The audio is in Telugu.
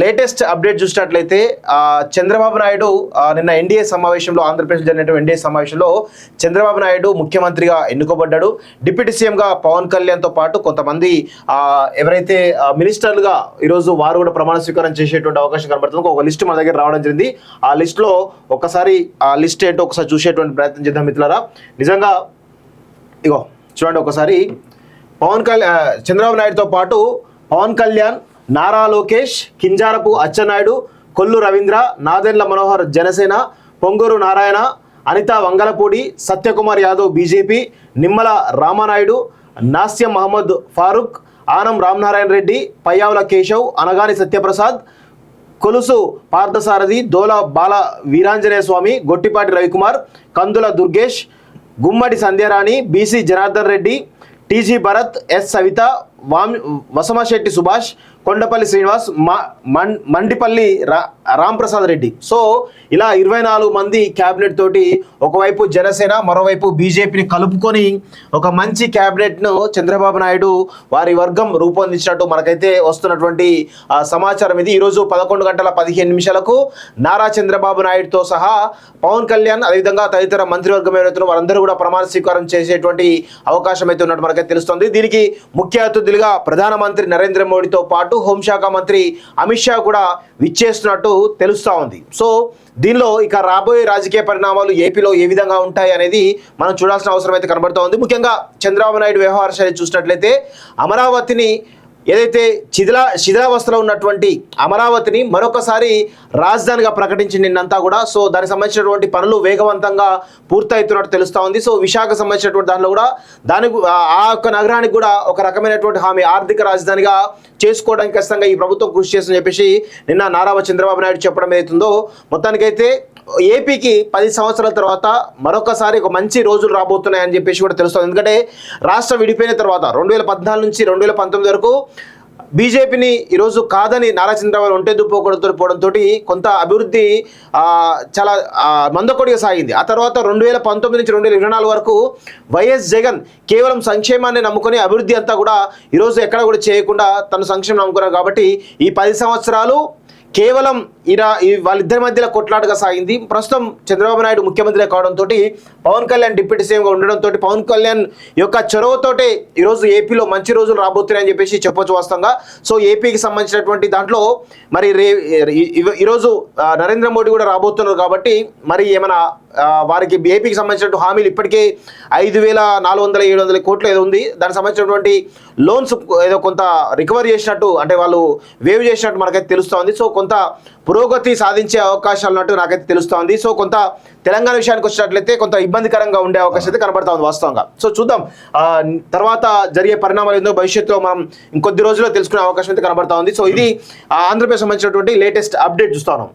లేటెస్ట్ అప్డేట్ చూసినట్లయితే చంద్రబాబు నాయుడు నిన్న ఎన్డీఏ సమావేశంలో ఆంధ్రప్రదేశ్ జరిగినటువంటి ఎన్డీఏ సమావేశంలో చంద్రబాబు నాయుడు ముఖ్యమంత్రిగా ఎన్నుకోబడ్డాడు. డిప్యూటీ సీఎంగా పవన్ కళ్యాణ్తో పాటు కొంతమంది ఎవరైతే మినిస్టర్లుగా ఈరోజు వారు కూడా ప్రమాణ స్వీకారం చేసేటువంటి అవకాశం కనబడుతుంది. ఒక లిస్ట్ మన దగ్గర రావడం జరిగింది. ఆ లిస్టులో ఒకసారి ఆ లిస్ట్ ఏంటో ఒకసారి చూసేటువంటి ప్రయత్నం చేద్దాం మిత్రులారా. నిజంగా ఇగో చూడండి ఒకసారి. చంద్రబాబు నాయుడుతో పాటు Pawan Kalyan, Nara Lokesh, Kinjarapu Atchannaidu, Kollu Ravindra, Nadendla Manohar Janasena, Ponguru Narayana, Anitha Vangalapudi, Satyakumar Yadav BJP, Nimmala Ramanaidu, Nasyam Mohammed Farooq, Anam Ramanarayana Reddy, Payyavula Keshav, Anagani Satyaprasad, Kolusu Parthasarathy, Dola Bala Veeranjaneya Swamy, Gottipati Ravikumar, Kandula Durgesh, Gummadi Sandhyarani, BC Janardhan Reddy, TG Bharath, S Savitha, Vasamsetti Subhash, Kondapalli Srinivas, Mandipalli Ramprasad Reddy. So ఇలా 24 మంది క్యాబినెట్ తోటి ఒకవైపు జనసేన, మరోవైపు బీజేపీని కలుపుకొని ఒక మంచి క్యాబినెట్ను చంద్రబాబు నాయుడు వారి వర్గం రూపొందించినట్టు మనకైతే వస్తున్నటువంటి సమాచారం ఇది. ఈరోజు 11:15 నారా చంద్రబాబు నాయుడుతో సహా పవన్ కళ్యాణ్, అదేవిధంగా తదితర మంత్రివర్గం ఎవరైతే వారందరూ కూడా ప్రమాణ స్వీకారం చేసేటువంటి అవకాశం అయితే ఉన్నట్టు మనకైతే తెలుస్తుంది. దీనికి ముఖ్య అతిథులుగా ప్రధానమంత్రి నరేంద్ర మోడీతో పాటు హోంశాఖ మంత్రి అమిత్ షా కూడా విచ్చేస్తున్నట్టు తెలుస్తూ ఉంది. సో దీనిలో ఇక రాబోయే రాజకీయ పరిణామాలు ఏపీలో ఏ విధంగా ఉంటాయి అనేది మనం చూడాల్సిన అవసరం అయితే కనబడుతూ ఉంది. ముఖ్యంగా చంద్రబాబు నాయుడు వ్యవహార శైలి చూసినట్లయితే అమరావతిని ఏదైతే శిథిలావస్థలో ఉన్నటువంటి అమరావతిని మరొకసారి రాజధానిగా ప్రకటించి నిన్నంతా కూడా. సో దానికి సంబంధించినటువంటి పనులు వేగవంతంగా పూర్తవుతున్నట్టు తెలుస్తూ ఉంది. సో విశాఖ సంబంధించినటువంటి దానిలో కూడా ఆ యొక్క నగరానికి కూడా ఒక రకమైనటువంటి హామీ ఆర్థిక రాజధానిగా చేసుకోవడానికి ఖచ్చితంగా ఈ ప్రభుత్వం కృషి చేస్తుందని చెప్పేసి నిన్న నారా చంద్రబాబు నాయుడు చెప్పడం ఏదైతుందో మొత్తానికైతే ఏపీకి 10 సంవత్సరాల తర్వాత మరొకసారి ఒక మంచి రోజులు రాబోతున్నాయని చెప్పేసి కూడా తెలుస్తుంది. ఎందుకంటే రాష్ట్రం విడిపోయిన తర్వాత 2014 నుంచి 2019 వరకు బీజేపీని ఈరోజు కాదని నారా చంద్రబాబు పోవడంతో కొంత అభివృద్ధి చాలా మందకొడిగా సాగింది. ఆ తర్వాత 2019 నుంచి 2024 వరకు వైఎస్ జగన్ కేవలం సంక్షేమాన్ని నమ్ముకొని అభివృద్ధి అంతా కూడా ఈరోజు ఎక్కడ కూడా చేయకుండా తను సంక్షేమం నమ్ముకున్నారు. కాబట్టి ఈ 10 సంవత్సరాలు కేవలం వాళ్ళిద్దరి మధ్యలో కొట్లాటగా సాగింది. ప్రస్తుతం చంద్రబాబు నాయుడు ముఖ్యమంత్రిగా కావడంతో పవన్ కళ్యాణ్ డిప్యూటీ సీఎంగా ఉండడంతో పవన్ కళ్యాణ్ యొక్క చొరవతోటే ఈరోజు ఏపీలో మంచి రోజులు రాబోతున్నాయని చెప్పేసి చెప్పొచ్చు వాస్తవంగా. సో ఏపీకి సంబంధించినటువంటి దాంట్లో మరి ఈరోజు నరేంద్ర మోడీ కూడా రాబోతున్నారు కాబట్టి మరి ఏమైనా వారికి ఏపీకి సంబంధించినటువంటి హామీలు ఇప్పటికే 5,400-700 కోట్లు ఏదో ఉంది. దానికి సంబంధించినటువంటి లోన్స్ ఏదో కొంత రికవరీ చేసినట్టు, అంటే వాళ్ళు వేవ్ చేసినట్టు మనకైతే తెలుస్తోంది. సో కొంత పురోగతి సాధించే అవకాశాలు ఉన్నట్టు నాకైతే తెలుస్తోంది. సో కొంత తెలంగాణ విషయానికి వచ్చినట్లయితే కొంత ఇబ్బందికరంగా ఉండే అవకాశం అయితే కనబడతా ఉంది వాస్తవంగా. సో చూద్దాం తర్వాత జరిగే పరిణామాలు ఏందో భవిష్యత్తులో మనం ఇంకొద్ది రోజుల్లో తెలుసుకునే అవకాశం అయితే కనబడతా ఉంది. సో ఇది ఆంధ్రప్రదేశ్ సంబంధించినటువంటి లేటెస్ట్ అప్డేట్ చూస్తాను.